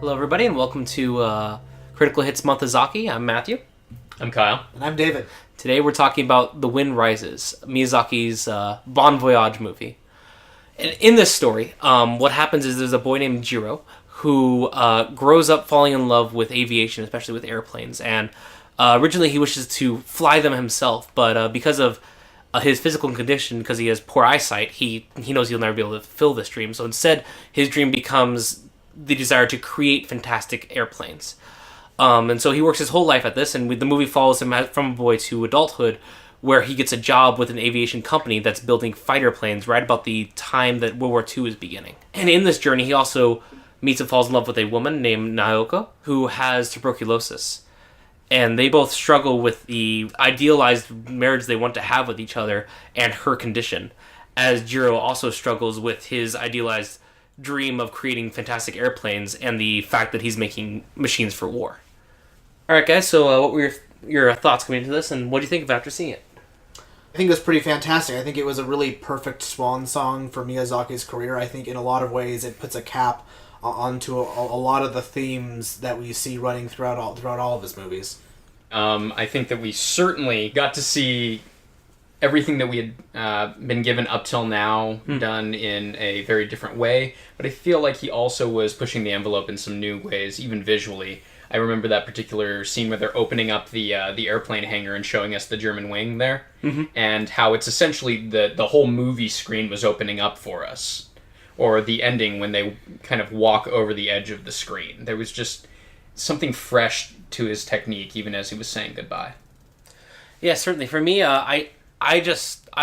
Hello, everybody, and welcome to Critical Hits Month-a-zaki. I'm Matthew. I'm Kyle. And I'm David. Today we're talking about The Wind Rises, Miyazaki's Bon Voyage movie. And in this story, what happens is there's a boy named Jiro who grows up falling in love with aviation, especially with airplanes. And originally he wishes to fly them himself, but because of his physical condition, because he has poor eyesight, he knows he'll never be able to fulfill this dream. So instead, his dream becomes the desire to create fantastic airplanes. And so he works his whole life at this, and the movie follows him from a boy to adulthood, where he gets a job with an aviation company that's building fighter planes right about the time that World War II is beginning. And in this journey, he also meets and falls in love with a woman named Naoko, who has tuberculosis. And they both struggle with the idealized marriage they want to have with each other and her condition, as Jiro also struggles with his idealized dream of creating fantastic airplanes and the fact that he's making machines for war. Alright guys, so what were your thoughts coming into this, and what do you think of after seeing it? I think it was pretty fantastic. I think it was a really perfect swan song for Miyazaki's career. I think in a lot of ways it puts a cap onto a lot of the themes that we see running throughout all of his movies. I think that we certainly got to see everything that we had been given up till now done in a very different way, but I feel like he also was pushing the envelope in some new ways, even visually. I remember that particular scene where they're opening up the airplane hangar and showing us the German wing there, and how it's essentially the whole movie screen was opening up for us, or the ending when they kind of walk over the edge of the screen. There was just something fresh to his technique, even as he was saying goodbye. Yeah, certainly. For me, I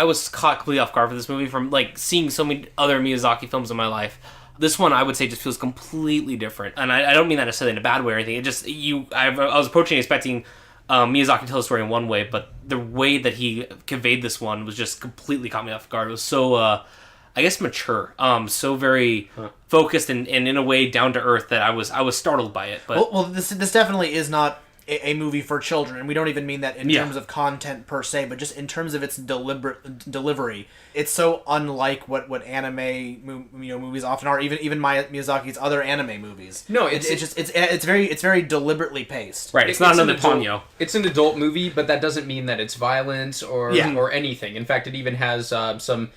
was caught completely off guard for this movie from seeing so many other Miyazaki films in my life. This one, I would say, just feels completely different, and I don't mean that necessarily in a bad way or anything. It just I was approaching expecting Miyazaki to tell the story in one way, but the way that he conveyed this one was just completely caught me off guard. It was so I guess mature, so very focused and in a way down to earth that I was startled by it. But well, this definitely is not a movie for children, and we don't even mean that in terms of content per se, but just in terms of its delivery. It's so unlike what anime movies often are, even Miyazaki's other anime movies. No, it's very deliberately paced. Right, it's not another Ponyo. It's an adult movie, but that doesn't mean that it's violent or anything. In fact, it even has some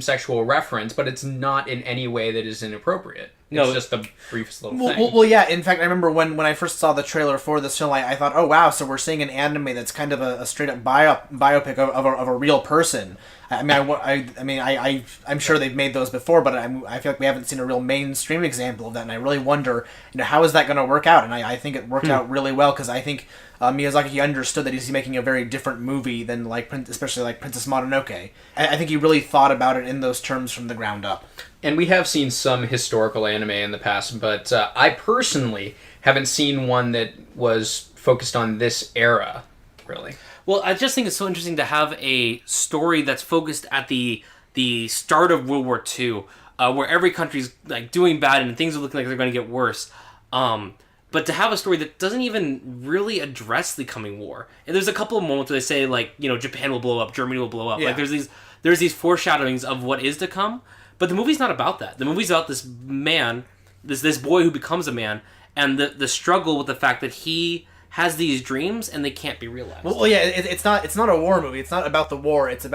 sexual reference, but it's not in any way that is inappropriate. It's just the briefest little thing. Well, yeah. In fact, I remember when I first saw the trailer for this film, I thought, oh wow, so we're seeing an anime that's kind of a straight up biopic of a real person. I'm sure they've made those before, but I feel like we haven't seen a real mainstream example of that, and I really wonder, how is that going to work out? And I think it worked out really well, because I think Miyazaki understood that he's making a very different movie than especially Princess Mononoke. I think he really thought about it in those terms from the ground up. And we have seen some historical anime in the past, but I personally haven't seen one that was focused on this era, really. Well, I just think it's so interesting to have a story that's focused at the start of World War II, where every country's doing bad and things are looking like they're going to get worse. But to have a story that doesn't even really address the coming war. And there's a couple of moments where they say Japan will blow up, Germany will blow up. Yeah. There's these foreshadowings of what is to come. But the movie's not about that. The movie's about this man, this boy who becomes a man, and the struggle with the fact that he has these dreams and they can't be realized. Well, yeah, it's not a war movie. It's not about the war. It's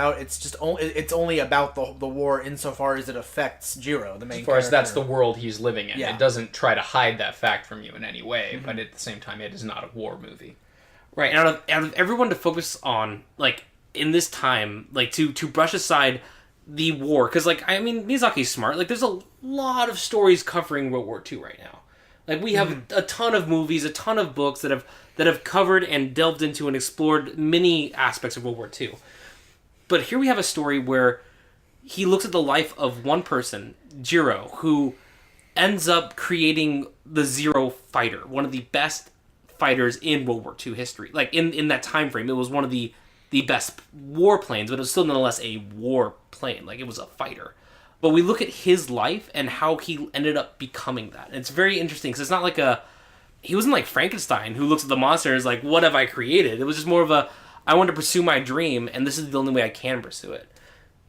only about the war insofar as it affects Jiro, the main character. As far as that's the world he's living in. Yeah. It doesn't try to hide that fact from you in any way, but at the same time, it is not a war movie. Right, and out of everyone to focus on, in this time, to brush aside the war, because Miyazaki's smart. There's a lot of stories covering World War II right now. We have a ton of movies, a ton of books that have covered and delved into and explored many aspects of World War II. But here we have a story where he looks at the life of one person, Jiro, who ends up creating the Zero fighter, one of the best fighters in World War II history. In that time frame, it was one of the best warplanes, but it was still nonetheless a war plane. It was a fighter. But we look at his life and how he ended up becoming that. And it's very interesting, because it's not he wasn't like Frankenstein, who looks at the monster and is like, what have I created? It was just more of I want to pursue my dream, and this is the only way I can pursue it.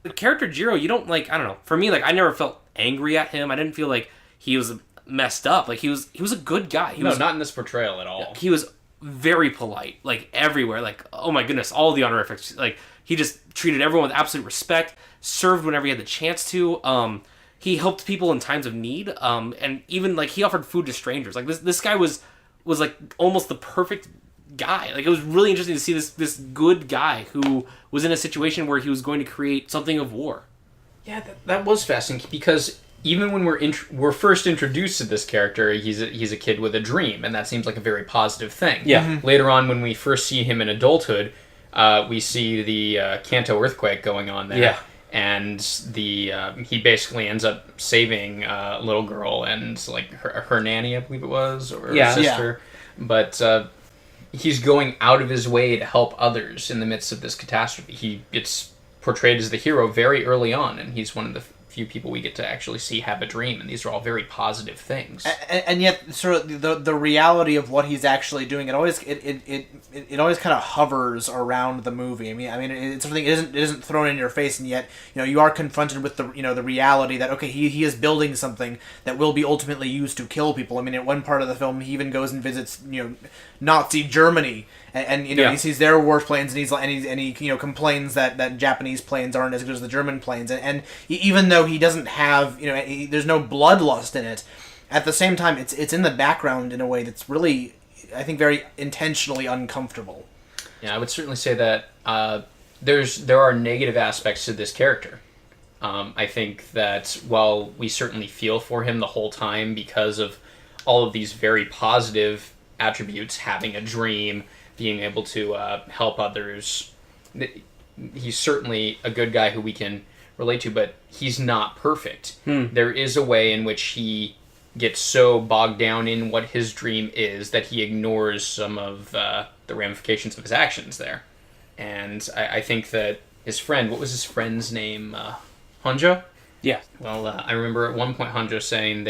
The character Jiro, you don't I don't know. For me, I never felt angry at him. I didn't feel like he was messed up. Like he was a good guy. He was not in this portrayal at all. He was very polite, like everywhere. Like, oh my goodness, all the honorifics. Like he just treated everyone with absolute respect. Served whenever he had the chance to. He helped people in times of need. And even like he offered food to strangers. Like this guy was like almost the perfect guy. Like it was really interesting to see this good guy who was in a situation where he was going to create something of war. Yeah, that was fascinating because even when we're first introduced to this character, he's a kid with a dream, and that seems like a very positive thing. Yeah. Mm-hmm. Later on, when we first see him in adulthood, we see the Kanto earthquake going on there. Yeah. And he basically ends up saving a little girl and like her nanny, I believe it was, or her sister. Yeah. But he's going out of his way to help others in the midst of this catastrophe. He gets portrayed as the hero very early on, and he's one of the few people we get to actually see have a dream, and these are all very positive things. And yet, sort of the reality of what he's actually doing, it always kind of hovers around the movie. I mean, it's something it isn't thrown in your face, and yet you are confronted with the reality that okay, he is building something that will be ultimately used to kill people. I mean, at one part of the film, he even goes and visits Nazi Germany. And he sees their warplanes, and he complains that Japanese planes aren't as good as the German planes, and even though he doesn't have there's no bloodlust in it, at the same time it's in the background in a way that's really, I think, very intentionally uncomfortable. Yeah, I would certainly say that there are negative aspects to this character. I think that while we certainly feel for him the whole time because of all of these very positive attributes, having a dream, being able to help others, he's certainly a good guy who we can relate to, but he's not perfect. There is a way in which he gets so bogged down in what his dream is that he ignores some of the ramifications of his actions there. And I think that his friend, what was his friend's name? Honjo? Yeah. Well, I remember at one point Honjo saying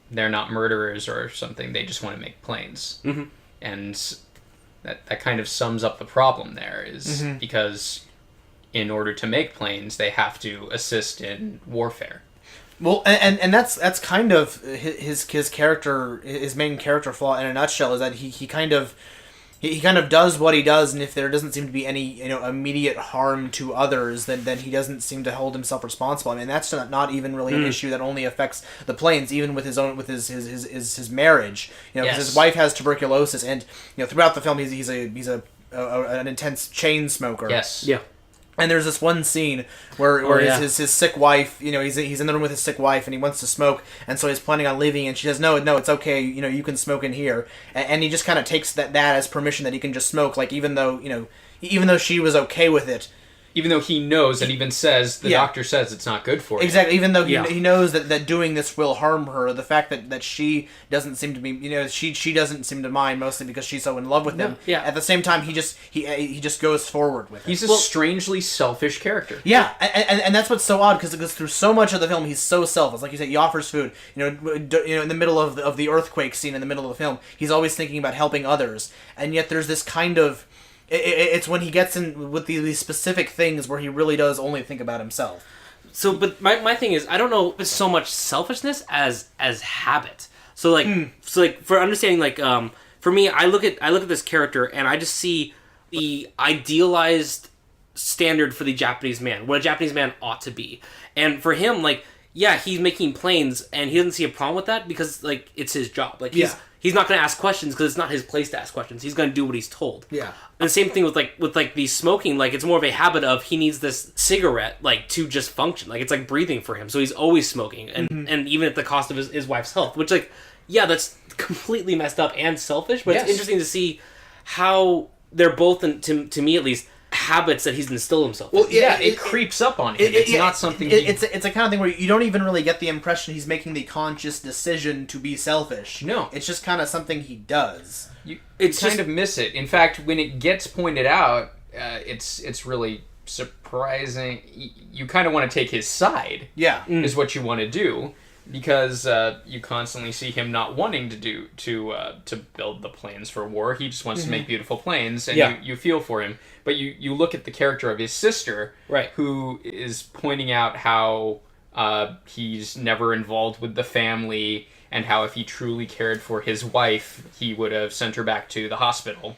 they're not murderers or something, they just want to make planes. Mm-hmm. And that kind of sums up the problem there, is because in order to make planes, they have to assist in warfare. Well, and that's kind of his character, his main character flaw in a nutshell, is that he kind of does what he does, and if there doesn't seem to be any immediate harm to others, then he doesn't seem to hold himself responsible. I mean, that's not even really an issue that only affects the planes, even with his marriage. Because his wife has tuberculosis, and throughout the film he's an intense chain smoker. Yes. Yeah. And there's this one scene where his sick wife, he's in the room with his sick wife, and he wants to smoke, and so he's planning on leaving, and she says, no, it's okay, you can smoke in here, and he just kind of takes that as permission that he can just smoke, like even though she was okay with it. Even though he knows and even says, the doctor says it's not good for you. Exactly, even though he knows that doing this will harm her, the fact that she doesn't seem to be, she doesn't seem to mind, mostly because she's so in love with him. Yeah. At the same time, he just goes forward with it. He's a strangely selfish character. Yeah, and that's what's so odd, because through so much of the film, he's so selfless. Like you said, he offers food. In the middle of the earthquake scene, in the middle of the film, he's always thinking about helping others, and yet there's this kind of... It's when he gets in with these specific things where he really does only think about himself. So, but my thing is, I don't know if it's so much selfishness as habit. So like for understanding, like for me, I look at this character and I just see the idealized standard for the Japanese man, what a Japanese man ought to be. And for him, like, yeah, he's making planes, and he doesn't see a problem with that because like it's his job. Like he's not going to ask questions because it's not his place to ask questions. He's going to do what he's told. Yeah. And the same thing with the smoking. Like, it's more of a habit of he needs this cigarette, like, to just function. Like, it's like breathing for him. So he's always smoking. And and even at the cost of his wife's health. Which, like, yeah, that's completely messed up and selfish. But it's interesting to see how they're both, to me at least, habits that he's instilled himself. Well, it creeps up on him. It's not something. It's a kind of thing where you don't even really get the impression he's making the conscious decision to be selfish. No, it's just kind of something he does. You kind of miss it. In fact, when it gets pointed out, it's really surprising. You kind of want to take his side. Yeah, is what you want to do. Because you constantly see him not wanting to build the planes for war. He just wants to make beautiful planes, and you feel for him. But you look at the character of his sister, right, who is pointing out how he's never involved with the family, and how if he truly cared for his wife, he would have sent her back to the hospital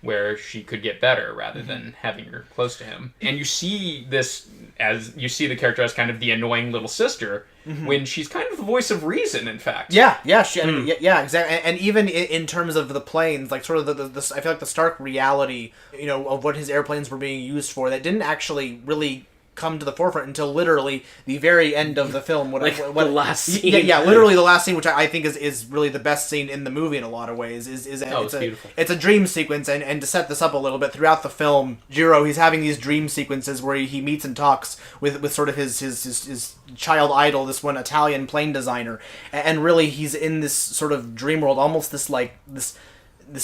where she could get better rather than having her close to him. And you see this as you see the character as kind of the annoying little sister when she's kind of the voice of reason, in fact. Yeah, I mean, yeah, exactly. And even in terms of the planes, like sort of the I feel like the stark reality, of what his airplanes were being used for, that didn't actually really come to the forefront until literally the very end of the film. The last scene. Yeah, literally the last scene, which I think is really the best scene in the movie in a lot of ways. It's beautiful. It's a dream sequence, and to set this up a little bit, throughout the film, Jiro, he's having these dream sequences where he meets and talks with sort of his child idol, this one Italian plane designer, and really he's in this sort of dream world, almost this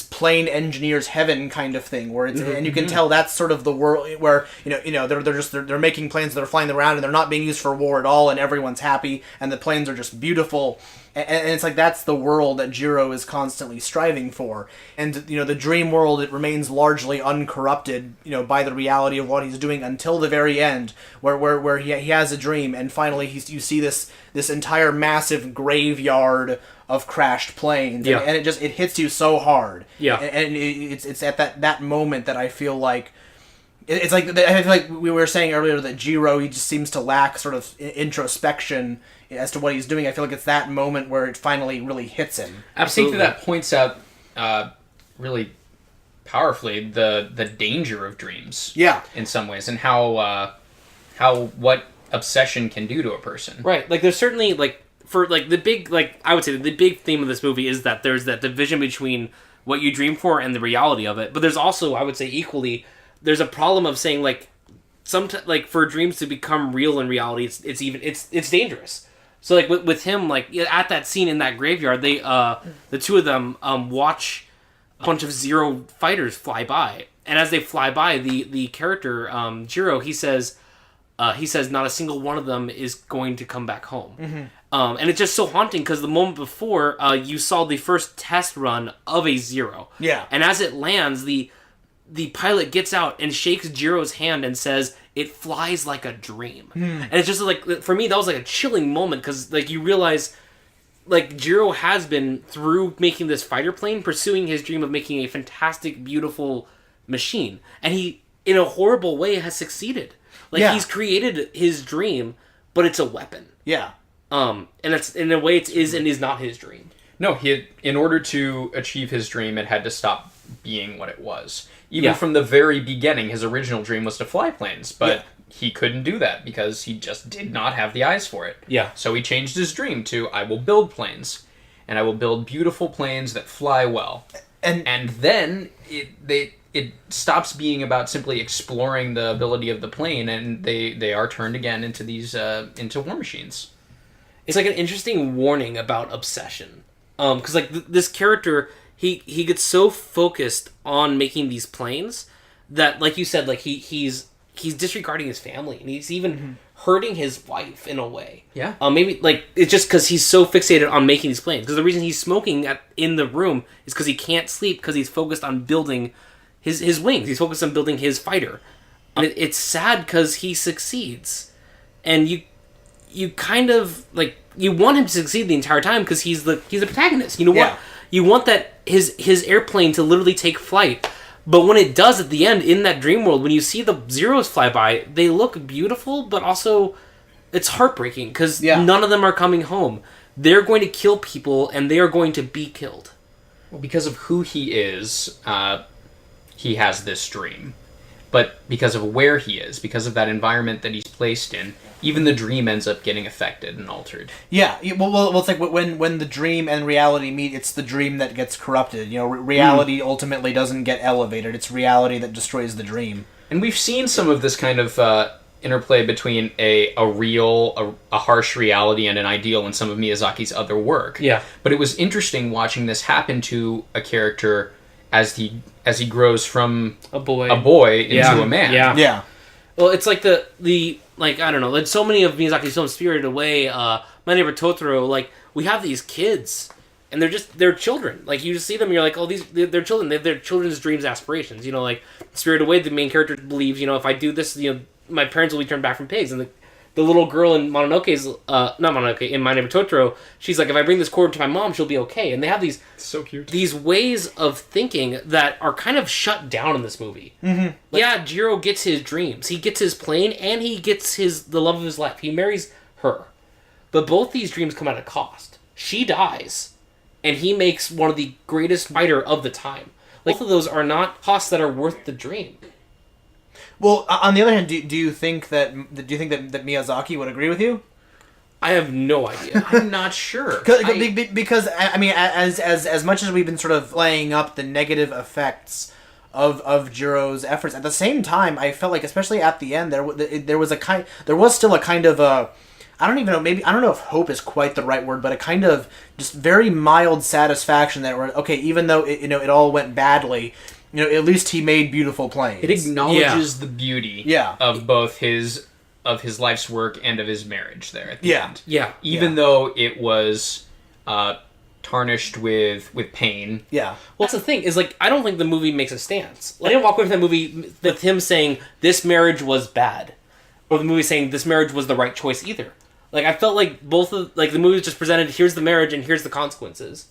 plane engineer's heaven kind of thing, where it's and you can tell that's sort of the world where they're making planes that are flying around and they're not being used for war at all, and everyone's happy and the planes are just beautiful, and it's like that's the world that Jiro is constantly striving for. And the dream world, it remains largely uncorrupted by the reality of what he's doing until the very end, where he has a dream, and finally you see this entire massive graveyard of crashed planes, and it hits you so hard. And it's at that moment that I feel like it's like I feel like we were saying earlier that Jiro, he just seems to lack sort of introspection as to what he's doing. I feel like it's that moment where it finally really hits him. Absolutely. I think that points out really powerfully the danger of dreams. Yeah, in some ways, and how what obsession can do to a person. Right. Like there's certainly the big, I would say the big theme of this movie is that there's that division between what you dream for and the reality of it. But there's also, I would say equally, there's a problem of saying for dreams to become real in reality, it's dangerous. So with him, at that scene in that graveyard, they the two of them watch a bunch of Zero fighters fly by, and as they fly by, the character Jiro, he says not a single one of them is going to come back home. And it's just so haunting because the moment before, you saw the first test run of a Zero. Yeah. And as it lands, the pilot gets out and shakes Jiro's hand and says, "It flies like a dream." And it's just for me, that was a chilling moment because you realize Jiro has been, through making this fighter plane, pursuing his dream of making a fantastic, beautiful machine. And he, in a horrible way, has succeeded. He's created his dream, but it's a weapon. Yeah. And it's, in a way, it is and is not his dream. No, in order to achieve his dream, it had to stop being what it was. Even from the very beginning, his original dream was to fly planes, but he couldn't do that because he just did not have the eyes for it. Yeah. So he changed his dream to, I will build planes, and I will build beautiful planes that fly well. And then it stops being about simply exploring the ability of the plane, and they are turned again into these into war machines. It's an interesting warning about obsession, because this character, he gets so focused on making these planes that, like you said, he's disregarding his family, and he's even hurting his wife in a way. Yeah. Maybe it's just because he's so fixated on making these planes. Because the reason he's smoking in the room is because he can't sleep because he's focused on building his wings. He's focused on building his fighter. And it's sad because he succeeds, and you kind of you want him to succeed the entire time because he's the protagonist. You want that his airplane to literally take flight. But when it does at the end, in that dream world, when you see the Zeros fly by, they look beautiful, but also it's heartbreaking because none of them are coming home. They're going to kill people, and they are going to be killed. Well, because of who he is, he has this dream. But because of where he is, because of that environment that he's placed in, even the dream ends up getting affected and altered. Yeah, well, it's like when the dream and reality meet, it's the dream that gets corrupted. Reality ultimately doesn't get elevated. It's reality that destroys the dream. And we've seen some of this kind of interplay between a harsh reality and an ideal in some of Miyazaki's other work. Yeah. But it was interesting watching this happen to a character as he grows from a boy into a man. Yeah. Well, it's like the I don't know, so many of Miyazaki's films, Spirited Away, My Neighbor Totoro, we have these kids, and they're children. You just see them, and you're like, oh, they're children. They have their children's dreams, aspirations. Spirited Away, the main character believes, if I do this, my parents will be turned back from pigs, and the little girl in Mononoke's, not Mononoke, in My Neighbor Totoro, she's like, if I bring this cord to my mom, she'll be okay. And they have these So cute. these ways of thinking that are kind of shut down in this movie. Mm-hmm. Yeah, Jiro gets his dreams. He gets his plane, and he gets the love of his life. He marries her. But both these dreams come at a cost. She dies, and he makes one of the greatest fighter of the time. Like, both of those are not costs that are worth the dream. Well, on the other hand, do you think that Miyazaki would agree with you? I have no idea. I'm not sure. Because I mean, as much as we've been sort of laying up the negative effects of Jiro's efforts, at the same time, I felt like, especially at the end, there was still a kind of a, I don't even know, maybe, I don't know if hope is quite the right word, but a kind of just very mild satisfaction that we're, okay, even though it all went badly, at least he made beautiful planes. It acknowledges the beauty of both his life's work and of his marriage there at the end. Yeah. Even though it was tarnished with pain. Yeah. Well, that's the thing, is, like, I don't think the movie makes a stance. Like, I didn't walk away from that movie with him saying, this marriage was bad. Or the movie saying, this marriage was the right choice either. Like, I felt like the movie just presented, here's the marriage and here's the consequences.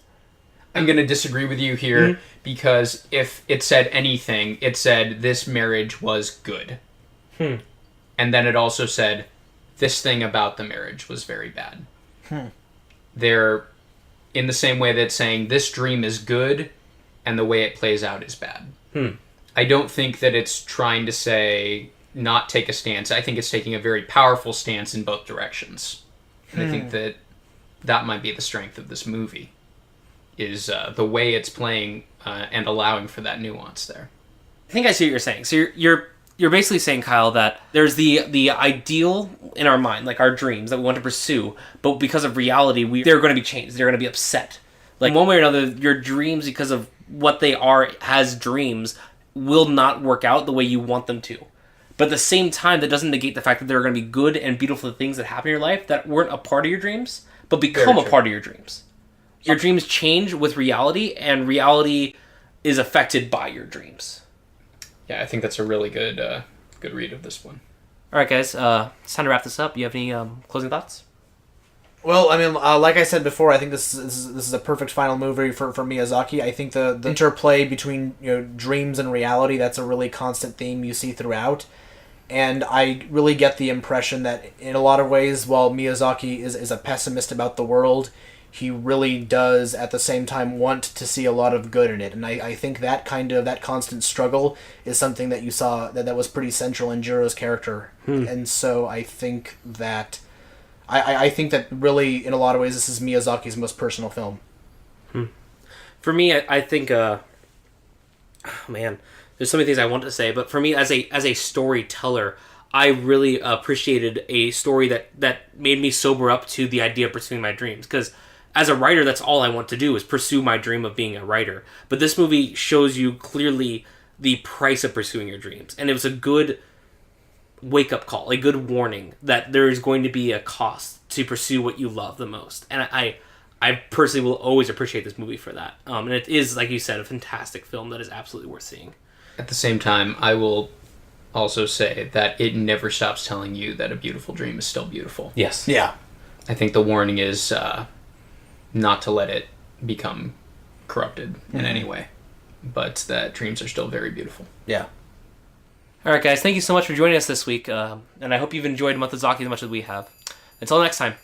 I'm going to disagree with you here, because if it said anything, it said this marriage was good. And then it also said this thing about the marriage was very bad. They're in the same way that saying this dream is good and the way it plays out is bad. I don't think that it's trying to say not take a stance. I think it's taking a very powerful stance in both directions. And I think that might be the strength of this movie. Is the way it's playing and allowing for that nuance there. I think I see what you're saying. So you're basically saying, Kyle, that there's the ideal in our mind, like our dreams that we want to pursue, but because of reality, they're going to be changed. They're going to be upset. Like, one way or another, your dreams, because of what they are as dreams, will not work out the way you want them to. But at the same time, that doesn't negate the fact that there are going to be good and beautiful things that happen in your life that weren't a part of your dreams, but become a part of your dreams. Your dreams change with reality, and reality is affected by your dreams. Yeah, I think that's a really good read of this one. All right, guys, it's time to wrap this up. You have any closing thoughts? Well, I mean, like I said before, I think this is a perfect final movie for Miyazaki. I think the interplay between dreams and reality, that's a really constant theme you see throughout. And I really get the impression that in a lot of ways, while Miyazaki is a pessimist about the world, he really does at the same time want to see a lot of good in it. And I think that constant struggle is something that you saw that was pretty central in Jiro's character. And so I think that I think that really, in a lot of ways, this is Miyazaki's most personal film. For me, I think man, there's so many things I want to say, but for me, as a storyteller, I really appreciated a story that made me sober up to the idea of pursuing my dreams. Because as a writer, that's all I want to do, is pursue my dream of being a writer. But this movie shows you clearly the price of pursuing your dreams. And it was a good wake-up call, a good warning that there is going to be a cost to pursue what you love the most. And I personally will always appreciate this movie for that. And it is, like you said, a fantastic film that is absolutely worth seeing. At the same time, I will also say that it never stops telling you that a beautiful dream is still beautiful. Yes. Yeah. I think the warning is not to let it become corrupted in any way, but that dreams are still very beautiful. Yeah. All right, guys, thank you so much for joining us this week, and I hope you've enjoyed Month-a-zaki as much as we have. Until next time.